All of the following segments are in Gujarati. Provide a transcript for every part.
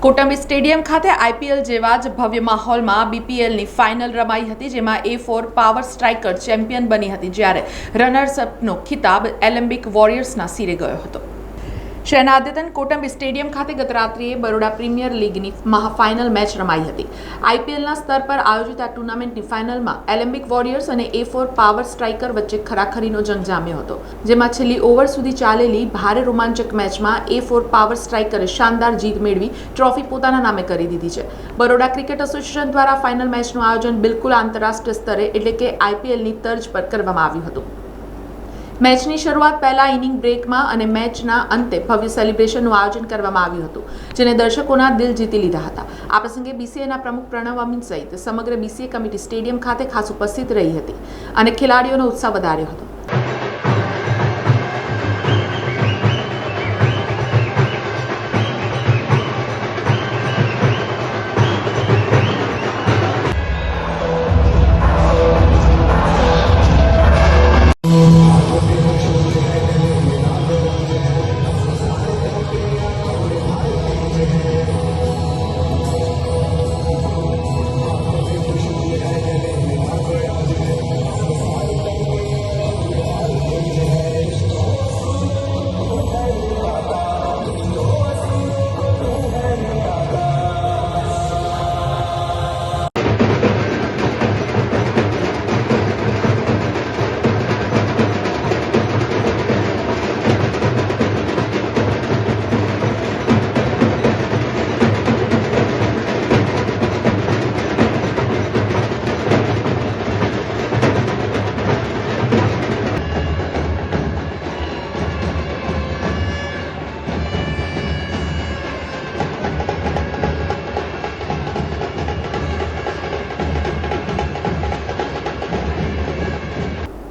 કોટંબી સ્ટેડિયમ ખાતે આઈપીએલ જેવા જ ભવ્ય માહોલમાં બીપીએલની ફાઇનલ રમાઈ હતી, જેમાં A4 પાવર સ્ટ્રાઇકર ચેમ્પિયન બની હતી, જ્યારે રનર્સઅપનો ખિતાબ એલેમ્બિક વોરિયર્સના સિરે ગયો હતો. શહેરના આદ્યતન કોટંબી સ્ટેડિયમ ખાતે ગત રાત્રિએ બરોડા પ્રીમિયર લીગની મહાફાઇનલ મેચ રમાઈ હતી. આઈપીએલના સ્તર પર આયોજિત આ ટુર્નામેન્ટની ફાઇનલમાં એલેમ્બિક વોરિયર્સ અને A4 પાવર સ્ટ્રાઇકર વચ્ચે ખરાખરીનો જંગ જામ્યો હતો, જેમાં છેલ્લી ઓવર સુધી ચાલેલી ભારે રોમાંચક મેચમાં A4 પાવર સ્ટ્રાઇકરે શાનદાર જીત મેળવી ટ્રોફી પોતાના નામે કરી દીધી છે. બરોડા ક્રિકેટ એસોસિએશન દ્વારા ફાઇનલ મેચનું આયોજન બિલકુલ આંતરરાષ્ટ્રીય સ્તરે એટલે કે આઈપીએલની તર્જ પર કરવામાં આવ્યું હતું. મેચની શરૂઆત પહેલા ઇનિંગ બ્રેકમાં અને મેચના અંતે ભવ્ય સેલિબ્રેશનનું આયોજન કરવામાં આવ્યું હતું, જેને દર્શકોના દિલ જીતી લીધા હતા. આ પ્રસંગે બીસીએના પ્રમુખ પ્રણવ અમીન સહિત સમગ્ર બીસીએ કમિટી સ્ટેડિયમ ખાતે ખાસ ઉપસ્થિત રહી હતી અને ખેલાડીઓનો ઉત્સાહ વધાર્યો હતો.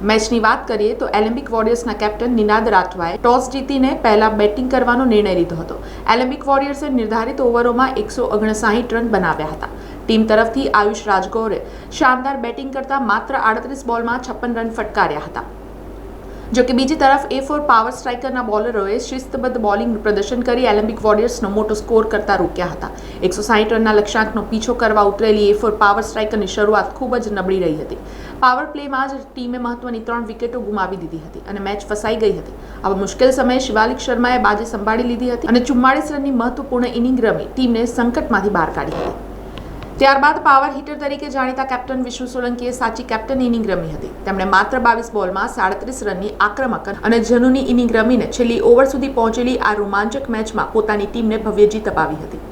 મેચની વાત કરીએ તો એલેમ્બિક વોરિયર્સના કેપ્ટન નિનાદ રાઠવાએ ટોસ જીતીને પહેલા બેટિંગ કરવાનો નિર્ણય લીધો હતો. એલેમ્બિક વોરિયર્સે નિર્ધારિત ઓવરોમાં 159 રન બનાવ્યા હતા. ટીમ તરફથી આયુષ રાજગોરે શાનદાર બેટિંગ કરતા માત્ર 38 બોલમાં 56 રન ફટકાર્યા હતા. જોકે બીજી તરફ A4 પાવર સ્ટ્રાઇકરના બોલરોએ શિસ્તબદ્ધ બોલિંગ પ્રદર્શન કરી એલેમ્બિક વોરિયર્સનો મોટો સ્કોર કરતા રોક્યા હતા. 160 રનના લક્ષ્યાંકનો પીછો કરવા ઉતરેલી A4 પાવર સ્ટ્રાઇકરની શરૂઆત ખૂબ જ નબળી રહી હતી. પાવર પ્લેમાં જ ટીમે મહત્વની 3 વિકેટો ગુમાવી દીધી હતી અને મેચ ફસાઈ ગઈ હતી. આવા મુશ્કેલ સમયે શિવાલિક શર્માએ બાજી સંભાળી લીધી હતી અને 44 રનની મહત્વપૂર્ણ ઇનિંગ રમી ટીમને સંકટમાંથી બહાર કાઢી હતી. ત્યારબાદ પાવર હિટર તરીકે જાણીતા કેપ્ટન વિષ્ણુ સોલંકીએ સાચી કેપ્ટન ઇનિંગ રમી હતી. તેમણે માત્ર 22 બોલમાં 37 રનની આક્રમક અને જનૂની ઇનિંગ રમીને છેલ્લી ઓવર સુધી પહોંચેલી આ રોમાંચક મેચમાં પોતાની ટીમને ભવ્ય જીત અપાવી હતી.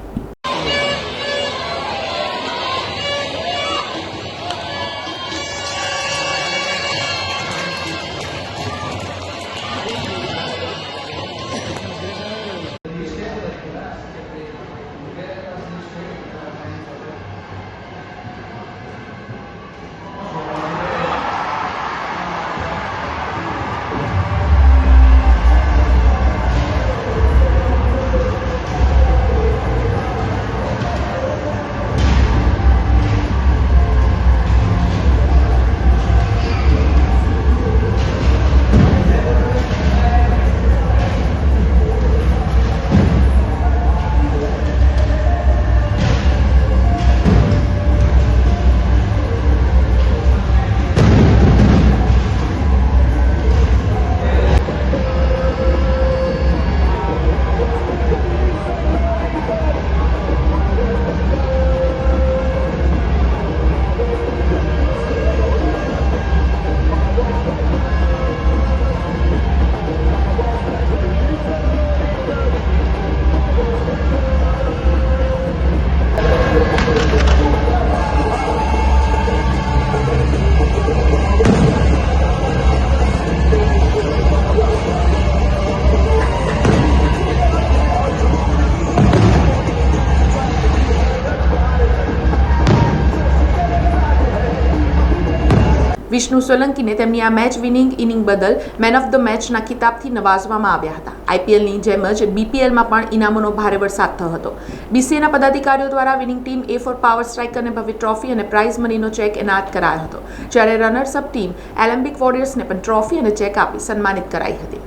વિષ્ણુ સોલંકીને તેમની આ મેચ વિનિંગ ઇનિંગ બદલ મેન ઓફ ધ મેચના ખિતાબથી નવાજવામાં આવ્યા હતા. આઈપીએલની જેમ જ બીપીએલમાં પણ ઇનામોનો ભારે વરસાદ થયો હતો. બીસીએના પદાધિકારીઓ દ્વારા વિનિંગ ટીમ A4 પાવર સ્ટ્રાઇકરને ભવ્ય ટ્રોફી અને પ્રાઇઝ મનીનો ચેક એનાયત કરાયો હતો, જ્યારે રનર્સ અપ ટીમ એલેમ્બિક વોરિયર્સને પણ ટ્રોફી અને ચેક આપી સન્માનિત કરાઈ હતી.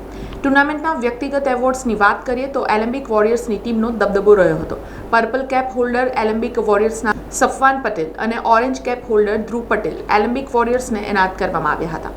ટુર્નામેન્ટના વ્યક્તિગત એવોર્ડ્સની વાત કરીએ તો એલેમ્બિક વોરિયર્સની ટીમનો દબદબો રહ્યો હતો. પર્પલ કેપ હોલ્ડર એલેમ્બિક વોરિયર્સના સફવાન પટેલ અને orange cap holder Dhruv Patel Alembic વોરિયર્સને એનાયત કરવામાં આવ્યા હતા.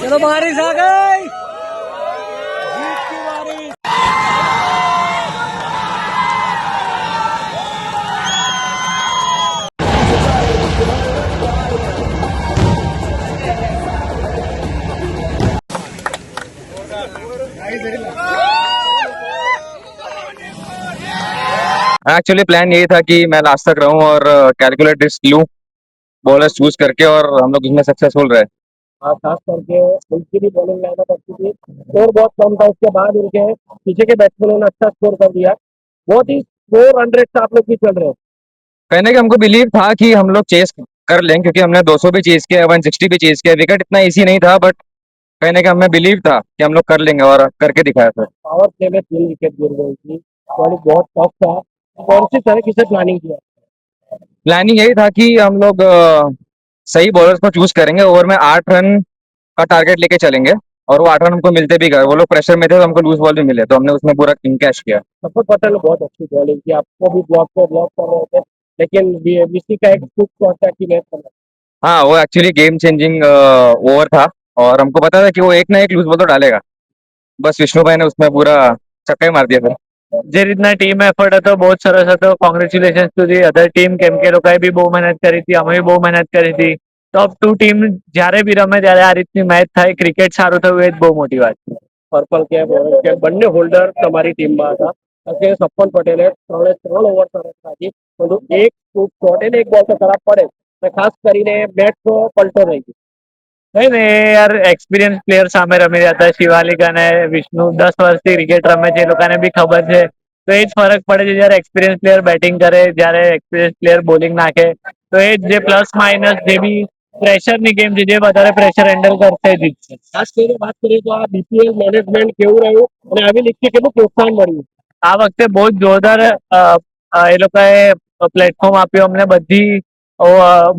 चलो बारिश आ गई, जीत की बारिश। एक्चुअली प्लान यही था कि मैं लास्ट तक रहूं और कैलकुलेट रिस्क लूं, बॉलर चूज करके, और हम लोग इसमें सक्सेसफुल रहे। खास करके उनकी भी बॉलिंग लाइनअप अच्छी थी, स्कोर बहुत कम था, उसके बाद उनके पीछे के बैट्समैनों ने अच्छा स्कोर कर दिया। बहुत ही 400 से आप लोग भी चल रहे हो। कहने का हमको बिलीव था कि हम लोग चेस कर लें, क्योंकि हमने 200 भी चेस किया, 160 भी चेस किया। विकेट इतना इजी नहीं था, बट कहने का हमें बिलीव था कि हम लोग कर लेंगे, और करके दिखाया सर। पावर प्ले में 3 विकेट गिर गई थी, बॉलिंग बहुत टफ था। कौन सी तरह किसे प्लानिंग किया? प्लानिंग यही था कि हम लोग सही बॉलर्स को चूज करेंगे, ओवर में 8 रन का टारगेट लेके चलेंगे, और वो 8 रन हमको मिलते भी गए। वो लोग प्रेशर में थे तो हमको लूज बॉल भी मिले, तो हमने उसमें पूरा किंग कैश किया। सफर पटेल ने बहुत अच्छी बॉलिंग की, आपको भी ब्लॉक कर रहे थे, लेकिन बीसी का एक कुछ सोचा कि मैच करना। हाँ, वो एक्चुअली गेम चेंजिंग ओवर था, और हमको पता था कि वो एक ना एक लूज बॉल तो डालेगा। बस विष्णु भाई ने उसमें पूरा छक्का ही मार दिया था। જે રીતના ટીમ એફર્ટ હતો બહુ જ સરસ હતો. Congratulation to the other team, કેમ કે લોકોએ બી બહુ મહેનત કરી હતી, અમે બી બહુ મહેનત કરી હતી. ટોપ 2 ટીમ જ્યારે બી રમે ત્યારે આ રીતની મેચ થાય, ક્રિકેટ સારું થયું એ જ બહુ મોટી વાત છે. પર્પલ કેપ ઓરેન્જ કેપ બંને હોલ્ડર તમારી ટીમમાં હતા. કે સપન પટેલે 3 ઓવર સરસ નાખી, પરંતુ એક શોટ એને એક બોલ તો ખરાબ પડે, અને ખાસ કરીને બેટ તો પલટો રહી ગયો. નહીં ને યાર, એક્સપિરિયન્સ પ્લેયર સામે રમી રહ્યા હતા. શિવાલિક અને વિષ્ણુ 10 વર્ષથી ક્રિકેટ રમે છે, એ લોકોને બી ખબર છે. તો એ જ ફરક પડે છે જયારે એક્સપિરિયન્સ પ્લેયર બેટિંગ કરે, જયારે એક્સપિરિયન્સ પ્લેયર બોલિંગ નાખે. તો એ જે પ્લસ માઇનસ જે બી પ્રેશરની ગેમ છે, જે વધારે પ્રેશર હેન્ડલ કરશે જીતશે. ખાસ કરીને વાત કરીએ તો આ બીપીએલ મેનેજમેન્ટ કેવું રહ્યું અને આવી લીગથી કેટલું પ્રોત્સાહન મળ્યું? આ વખતે બહુ જ જોરદાર એ લોકોએ પ્લેટફોર્મ આપ્યું અમને.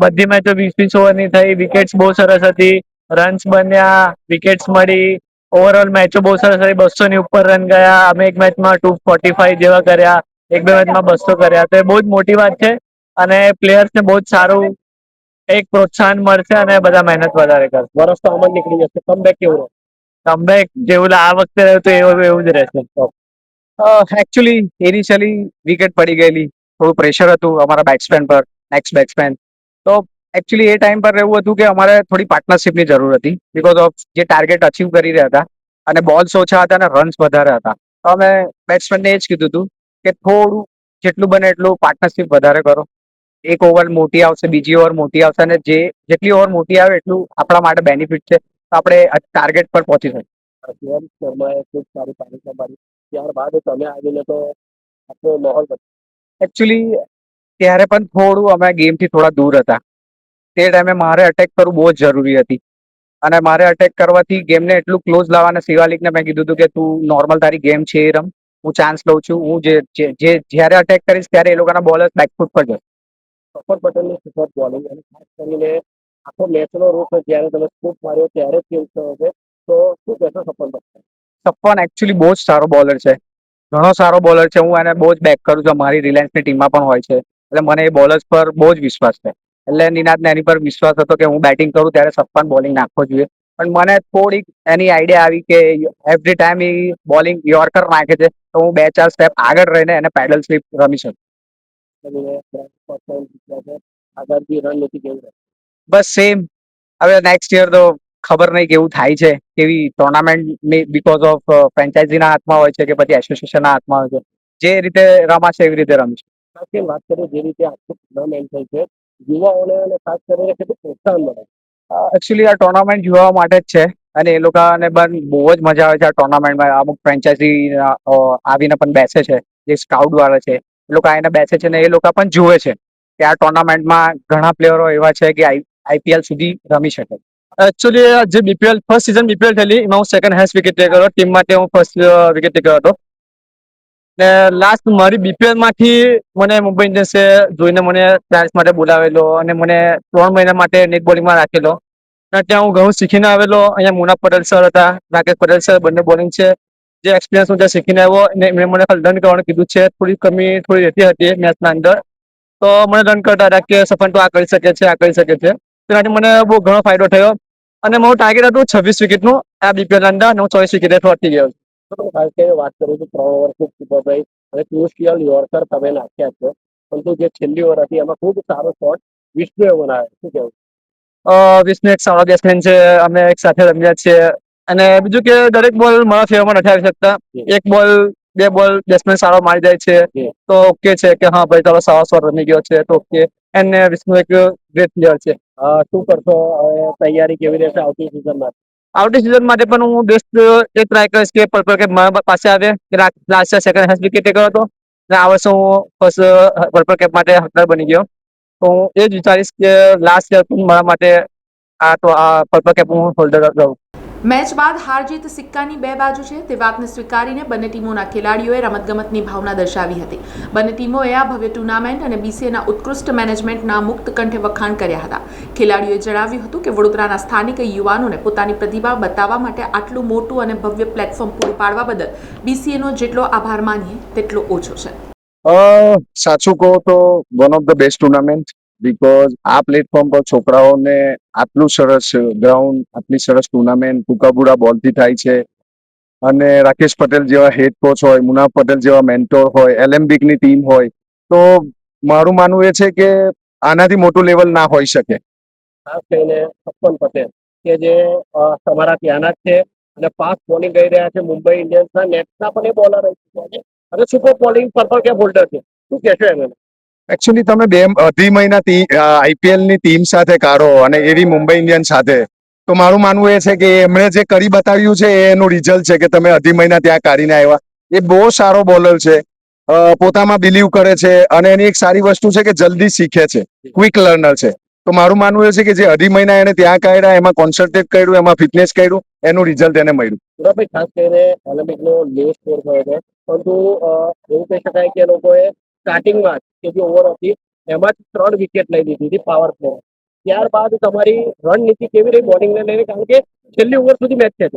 બધી મેચો 20-20 ઓવરની થઈ, વિકેટ્સ બહુ સરસ હતી, રન્સ બન્યા, વિકેટ્સ મળી. ઓવરઓલ મેચો બહુ સરસ હતી, 200 ની ઉપર રન ગયા. અમે એક મેચમાં 245 જેવા કર્યા, એક બે મેચમાં 200 કર્યા. તો એ બહુ જ મોટી વાત છે, અને પ્લેયર્સને બહુ જ સારું એક પ્રોત્સાહન મળશે, અને બધા મહેનત વધારે કરશે. વર્ષ તો આમાં નીકળી જશે. કમબેક કેવું રહે? કમબેક જેવું આ વખતે રહ્યું તો એવું જ રહેશે. एक्चुअली इनिशियली विकेट पड़ी गई, થોડું પ્રેશર હતું અમારા બેટ્સમેન પર, નેક્સ્ટ બેટ્સમેન. તો એકચ્યુઅલી એ ટાઈમ પર એવું હતું કે અમારે થોડી પાર્ટનરશિપની જરૂર હતી, બીકોઝ ઓફ જે ટાર્ગેટ અચીવ કરી રહ્યા હતા, અને બોલ્સ ઓછા હતા અને રન્સ વધારે હતા. તો અમે બેટ્સમેનને એ જ કીધું હતું કે થોડું જેટલું બને એટલું પાર્ટનરશિપ વધારે કરો. એક ઓવર મોટી આવશે, બીજી ઓવર મોટી આવશે, અને જેટલી ઓવર મોટી આવે એટલું આપણા માટે બેનિફિટ છે, તો આપણે ટાર્ગેટ પર પહોંચી શકીએ. શિવાલિક શર્માએ ખૂબ સારી પારી સંભાળી, ત્યારબાદ તમે આવીને તો આખો માહોલ બદલાયો. એકચ્યુઅલી ત્યારે પણ થોડું અમે ગેમથી થોડા દૂર હતા. તે ટાઈમે મારે અટેક કરવું બહુ જ જરૂરી હતી, અને મારે અટેક કરવાથી ગેમને એટલું ક્લોઝ લાવવાના શિવાલિકને મેં કીધું હતું કે તું નોર્મલ તારી ગેમ છે એ રમ, હું ચાન્સ લઉં છું. હું જ્યારે અટેક કરીશ ત્યારે એ લોકોના બોલર્સ બેકફૂટ પર જશે. સફર પટેલની સુપર બોલિંગ, અને ખાસ કરીને આખો મેચનો રૂપ જ્યારે તમે સ્કૂપ માર્યો ત્યારે ચેન્જ થયો છે, તો શું કહેશો સફર પટેલ? સફવાન એકચ્યુઅલી બહુ જ સારો બોલર છે, ઘણો સારો બોલર છે. હું એને બહુ જ બેક કરું છું, મારી રિલાયન્સની ટીમમાં પણ હોય છે, એટલે મને એ બોલર્સ પર બહુ જ વિશ્વાસ છે. એટલે નિનાદને એની પર વિશ્વાસ હતો કે હું બેટિંગ કરું ત્યારે સફવાન બોલિંગ નાખવો જોઈએ, પણ મને થોડીક એની આઈડિયા આવી કે એવરી ટાઈમ એ બોલિંગ યોર્કર નાખે છે, તો હું 2-4 સ્ટેપ આગળ રહીને એને પેડલ સ્લીપ રમી શકું. આગળ બી રણનીતિ કેવી રહે? બસ સેમ. હવે નેક્સ્ટ યર તો ખબર નહીં કેવું થાય છે, કેવી ટુર્નામેન્ટ બીકોઝ ઓફ ફ્રેન્ચાઇઝીના હાથમાં હોય છે કે પછી એસોસિએશનના હાથમાં હોય છે. જે રીતે રમાશે એવી રીતે રમશે. વાત કરીએ જે રીતે આખું ટુર્નામેન્ટ થઈ છે, યુવાઓને અને ખાસ કરીને કેટલું પ્રોત્સાહન મળે? એકચ્યુઅલી આ ટુર્નામેન્ટ જોવા માટે જ છે અને એ લોકોને પણ બહુ જ મજા આવે છે આ ટુર્નામેન્ટમાં. અમુક ફ્રેન્ચાઇઝી આવીને પણ બેસે છે, જે સ્કાઉટ વાળા છે એ લોકો આવીને બેસે છે ને એ લોકો પણ જુએ છે કે આ ટુર્નામેન્ટમાં ઘણા પ્લેયરો એવા છે કે આઈપીએલ સુધી રમી શકે. એકચ્યુઅલી જે બીપીએલ ફર્સ્ટ સીઝન બીપીએલ થયેલી એમાં હું સેકન્ડ હાઈએસ્ટ વિકેટ ટેકર હતો. ટીમ માટે હું ફર્સ્ટ વિકેટ ટેકર હતો. ને લાસ્ટ મારી બીપીએલ માંથી મને મુંબઈ ઇન્ડિયન્સે જોઈને મને ટ્રાયલ્સ માટે બોલાવેલો અને મને 3 મહિના માટે નેટ બોલિંગમાં રાખેલો. અને ત્યાં હું ઘણું શીખીને આવેલો. અહીંયા મુનાફ પટેલ સર હતા, રાકેશ પટેલ સર, બંને બોલિંગ છે. જે એક્સપિરિયન્સ હું ત્યાં શીખીને આવ્યો અને એમણે મને ખાલી રન કરવાનું કીધું છે. થોડી કમી થોડી રહેતી હતી મેચના અંદર, તો મને રન કરતા હતા કે સફન તો આ કરી શકે છે, આ કરી શકે છે. તેનાથી મને બહુ ઘણો ફાયદો થયો અને મારું ટાર્ગેટ હતું 26 વિકેટનું આ બીપીએલ અંદર, અને હું 24 વિકેટે પહોંચી ગયો. ખાસ કરીને વાત કરું તો 3 ઓવર ખૂબ સુપરભાઈ અને ક્રુશિયલ યોર્કર તમે નાખ્યા છે, પરંતુ જે છેલ્લી ઓવર હતી એમાં ખૂબ સારો શોટ વિષ્ણુએ બનાવ્યો. શું કહેવું? વિષ્ણુ એક સારો બેટ્સમેન છે, અમે એક સાથે રમ્યા છીએ અને બીજું કે દરેક બોલ મારા ફેવરમાં નથી આવી શકતા. એક બોલ બે બોલ બેટ્સમેન સારો મારી જાય છે તો ઓકે છે કે હા ભાઈ ચાલો સારો શોટ રમી ગયો છે તો ઓકે. એને વિષ્ણુ એક ગ્રેટ પ્લેયર છે. શું કરશો હવે? તૈયારી કેવી રહેશે આવતી સિઝનમાં? આવતી સિઝન માટે પણ હું બેસ્ટ એ ટ્રાય કરીશ કે પર્પલ કેપ મારા પાસે આવે. Last second highest wicket taker હતો અને આ વર્ષે હું ફર્સ્ટ પર્પલ કેપ માટે હકદાર બની ગયો. તો હું એ જ વિચારીશ કે લાસ્ટ યર મારા માટે આ પર્પલ કેપ હું હોલ્ડર રહું. મેચ બાદ હાર જીત સિક્કાની બે બાજુ છે તે વાતને સ્વીકારીને બંને ટીમોના ખેલાડીઓએ રમતગમતની ભાવના દર્શાવી હતી. બંને ટીમોએ આ ભવ્ય ટુર્નામેન્ટ અને બીસીએના ઉત્કૃષ્ટ મેનેજમેન્ટના મુક્ત કંઠે વખાણ કર્યા હતા. ખેલાડીઓએ જણાવ્યું હતું કે વડોદરાના સ્થાનિક યુવાનોને પોતાની પ્રતિભા બતાવવા માટે આટલું મોટું અને ભવ્ય પ્લેટફોર્મ પૂરું પાડવા બદલ બીસીએનો જેટલો આભાર માનીએ તેટલો ઓછો છે. સાચું કહો તો one of the best tournament, because આ પ્લેટફોર્મ પર છોકરાઓને આટલું સરસ ગ્રાઉન્ડ, આટલી સરસ ટુર્નામેન્ટ ટૂંકાબુડા બોલથી થાય છે અને રાકેશ પટેલ જેવા હેડ કોચ હોય, મુનાફ પટેલ જેવા મેન્ટોર હોય, એલેમ્બિકની ટીમ હોય, તો મારું માનવું એ છે કે આનાથી મોટું લેવલ ના હોઈ શકે. ખાસ કરીને સપન પટેલ કે જે તમારા ત્યાંના જ છે અને ફાસ્ટ બોલિંગ કરી રહ્યા છે. મુંબઈ ઇન્ડિયન્સના નેટના પણ એ બોલર છે અને super bowling purple cap holder છે. શું કહેશો એને? એકચ્યુઅલી તમે અઢી મહિના આઈપીએલ ની ટીમ સાથે કાઢો અને એવી મુંબઈ ઇન્ડિયન્સ સાથે, તો મારું માનવું એ છે કે એમણે જે કરી બતાવ્યું છે એ એનું રિઝલ્ટ છે કે તમે અઢી મહિના ત્યાં કાઢીને આવ્યા. એ બહુ સારો બોલર છે, પોતામાં બિલીવ કરે છે અને એની એક સારી વસ્તુ છે કે જલ્દી શીખે છે, ક્વિક લર્નર છે. તો મારું માનવું એ છે કે જે અઢી મહિના એને ત્યાં કાઢ્યા, એમાં કોન્સન્ટ્રેટ કર્યું, એમાં ફિટનેસ કર્યું, એનું રિઝલ્ટ એને મળ્યું. ભાઈ ખાસ કરીને ઓલિમ્પિકનો લો સ્કોર થયો છે, પરંતુ એવું કહી શકાય કે એ લોકોએ સ્ટાર્ટિંગમાં કે જે ઓવર હતી એમાં જ 3 વિકેટ લઈ લીધી હતી પાવર પ્લે. ત્યારબાદ તમારી રણનીતિ કેવી રહી બોલિંગને લઈને? કારણ કે છેલ્લી ઓવર સુધી મેચ છે.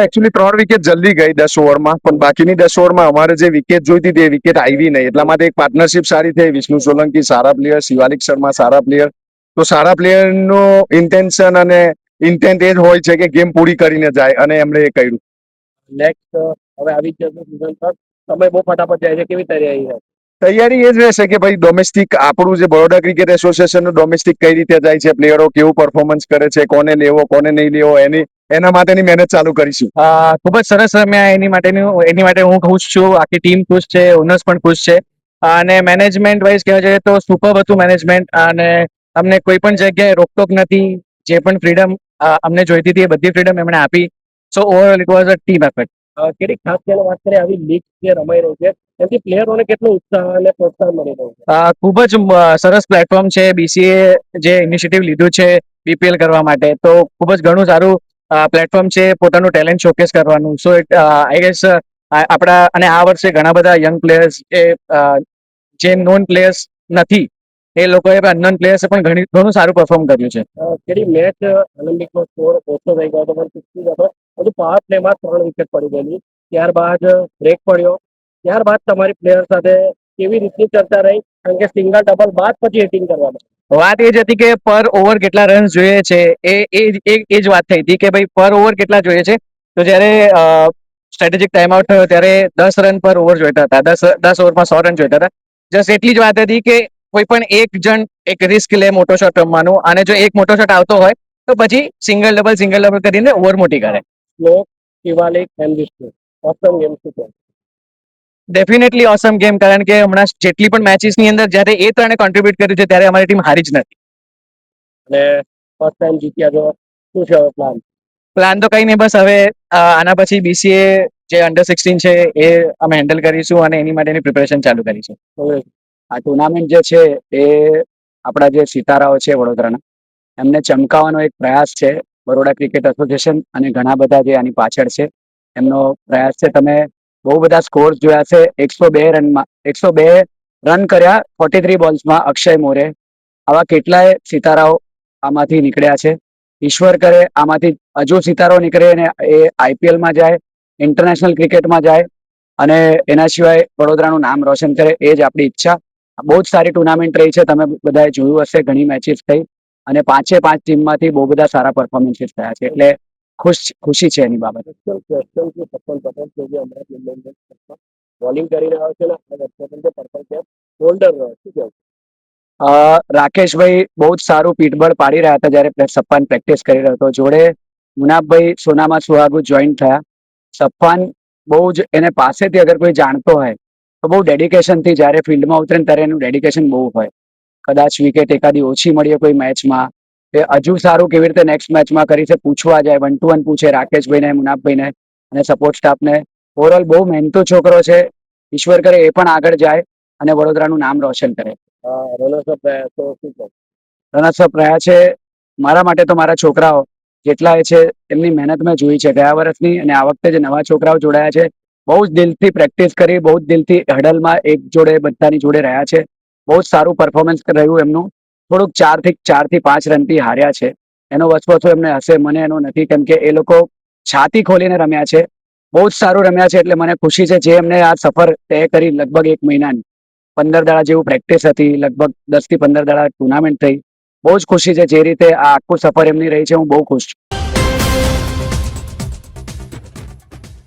એકચ્યુઅલી 3 વિકેટ જલ્દી ગઈ 10 ઓવરમાં, પણ બાકીની 10 ઓવરમાં અમારે જે વિકેટ જોઈતી હતી એ વિકેટ આવી નહીં. એટલા માટે એક પાર્ટનરશિપ સારી થઈ. વિષ્ણુ સોલંકી સારા પ્લેયર, શિવાલિક શર્મા સારા પ્લેયર. તો સારા પ્લેયરનું ઇન્ટેન્શન અને ઇન્ટેન્ટ એ જ હોય છે કે ગેમ પૂરી કરીને જાય અને એમણે એ કર્યું. નેક્સ્ટ હવે આવી જ જશે સીઝન પર, સમય બહુ ફટાફટ જાય છે. કેવી તૈયારી છે? તૈયારી એ જ રહેશે કે ભાઈ ડોમેસ્ટિક આપણું જે બરોડા ક્રિકેટ એસોસિએશનનું ડોમેસ્ટિક કઈ રીતે જાય છે, પ્લેયરો કેવું પરફોર્મન્સ કરે છે, કોને લેવો કોને નહીં લેવો, એના માટેની મહેનત ચાલુ કરીશું. ખૂબ જ સરસ રમ્યા. એની માટે હું ખુશ છું, આખી ટીમ ખુશ છે, ઓનર્સ પણ ખુશ છે અને મેનેજમેન્ટ વાઇઝ કહેવા જોઈએ તો સુપર હતું મેનેજમેન્ટ અને અમને કોઈ પણ જગ્યાએ રોકટોક નથી. જે પણ ફ્રીડમ અમને જોઈતી હતી એ બધી ફ્રીડમ એમણે આપી. So overall it was a team effort. કેટલી ખાસ કરીને વાત કરીએ આવી લીગ જે રમાઈ રહી છે એનાથી પ્લેયરોને કેટલો ઉત્સાહ અને પ્રોત્સાહન મળી રહ્યું છે? ખૂબ જ સરસ પ્લેટફોર્મ છે. બીસીએ જે ઇનિશિયેટિવ લીધું છે બીપીએલ કરવા માટે, તો ખૂબ જ ઘણું સારું પ્લેટફોર્મ છે પોતાનું ટેલેન્ટ શોકેસ કરવાનું. સો આઈ ગેસ આપણા અને આ વર્ષે ઘણા બધા યંગ પ્લેયર્સ જે નોન પ્લેયર્સ નથી એ લોકોએ અનનોન પ્લેયર્સે પણ ઘણું સારું પરફોર્મ કર્યું છે. કેટલી મેચ ઓલિમ્પિકનો સ્કોર ઓછો થઈ ગયો હતો પણ 60 હતો, હજુ પાવર પ્લેમાં 3 વિકેટ પડી ગયેલી. ત્યારબાદ બ્રેક પડ્યો. ત્યારબાદ તમારી પ્લેયર સાથે કેવી રીતની ચર્ચા રહી? કારણ કે સિંગલ ડબલ બાદ પછી હિટિંગ કરવામાં વાત એ જ હતી કે પર ઓવર કેટલા રન જોઈએ છે, એ જ વાત થઈ હતી કે ભાઈ પર ઓવર કેટલા જોઈએ છે. તો જ્યારે સ્ટ્રેટેજિક ટાઈમ આઉટ થયો ત્યારે 10 રન પર ઓવર જોઈતા હતા, 10 ઓવરમાં 100 રન જોઈતા હતા. જસ્ટ એટલી જ વાત હતી કે કોઈ પણ એક જણ એક રિસ્ક લે મોટો શોટ રમવાનું, અને જો એક મોટો શોટ આવતો હોય તો પછી સિંગલ ડબલ કરીને ઓવર મોટી કરે. Slow, Shivalik and Vishnu awesome game શું છે? ડેફિનેટલી ઓસમ ગેમ, કારણ કે હમણાં જેટલી પણ મેચીસ ની અંદર જ્યારે એ ત્રણે કોન્ટ્રીબ્યુટ કર્યું છે ત્યારે અમારી ટીમ હારી જ નથી. અને ફર્સ્ટ ટાઈમ જીત્યા છો, શું છે હવે પ્લાન? પ્લાન તો કઈ નહીં, બસ હવે આના પછી BCA જે અંડર-16 છે એ અમે હેન્ડલ કરીશું અને એની માટેની પ્રિપેરેશન ચાલુ કરીશું. આ ટુર્નામેન્ટ જે છે એ આપણા જે સિતારાઓ છે વડોદરાના, એમને ચમકાવવાનો એક પ્રયાસ છે. બરોડા ક્રિકેટ એસોસિએશન અને ઘણા બધા જે આની પાછળ છે એમનો પ્રયાસ છે. તમે બહુ બધા સ્કોર્સ જોયા છે. 102 રન કર્યા 43 બોલ્સમાં અક્ષય મોરે. આવા કેટલાય સિતારાઓ આમાંથી નીકળ્યા છે. ઈશ્વર કરે આમાંથી હજુ સિતારો નીકળે અને એ IPL માં જાય, ઇન્ટરનેશનલ ક્રિકેટમાં જાય અને એના સિવાય વડોદરાનું નામ રોશન કરે, એ જ આપણી ઈચ્છા. બહુ જ સારી ટુર્નામેન્ટ રહી છે. તમે બધાએ જોયું હશે, ઘણી મેચીસ થઈ અને 5 ટીમમાંથી બહુ બધા સારા પરફોર્મન્સીસ થયા છે. એટલે ખુશી છે એની બાબતે. ક્વેશ્ચન છે સપન પટેલ કે જે હમણાં મુંબઈ ઇન્ડિયન્સમાં બોલિંગ કરી રહ્યો છે અને પર્પલ કેપ હોલ્ડર રહ્યો, શું કહેવું? રાકેશભાઈ બહુ જ સારું પીઠબળ પાડી રહ્યા હતા જ્યારે સપ્પાન પ્રેક્ટિસ કરી રહ્યો હતો. જોડે મુનાફભાઈ સોનામાં સુહાગુ જોઈન થયા. સપ્પાન બહુ જ એને પાસેથી અગર કોઈ જાણતો હોય તો બહુ ડેડિકેશનથી જ્યારે ફિલ્ડમાં ઉતરે ને ત્યારે એનું ડેડિકેશન બહુ હોય. કદાચ વિકેટ એકાદી ઓછી મળીએ કોઈ મેચમાં, એ હજુ સારું કેવી રીતે નેક્સ્ટ મેચમાં કરી છે પૂછવા જાય, 1-to-1 પૂછે રાકેશભાઈને, મુનાફભાઈને અને સપોર્ટ સ્ટાફને. ઓવરઓલ બહુ મહેનતુ છોકરો છે. ઈશ્વર કરે એ પણ આગળ જાય અને વડોદરાનું નામ રોશન કરે. રનર્સઅપ રહ્યા તો શું કહો? રનર્સઅપ રહ્યા છે. મારા માટે તો મારા છોકરાઓ જેટલા એ છે એમની મહેનત મેં જોઈ છે ગયા વર્ષની, અને આ વખતે જે નવા છોકરાઓ જોડાયા છે બહુ જ દિલથી પ્રેક્ટિસ કરી, બહુ જ દિલથી હડલમાં એક જોડે બધાની જોડે રહ્યા છે. બહુ જ સારું પરફોર્મન્સ રહ્યું એમનું. થોડુંક 4 થી 5 રનથી હાર્યા છે. એનો વસવસો એમને હશે, મને એનો નથી, કેમ કે એ લોકો છાતી ખોલીને રમ્યા છે. બહુ જ સારું રમ્યા છે. એટલે મને ખુશી છે જે એમને આ સફર તય કરી લગભગ 1 મહિનાની. 15 દાડા જેવું પ્રેક્ટિસ હતી, લગભગ 10 થી 15 દાડા ટુર્નામેન્ટ થઈ. બહુ જ ખુશી છે જે રીતે આ આખું સફર એમની રહી છે. હું બહુ ખુશ છું.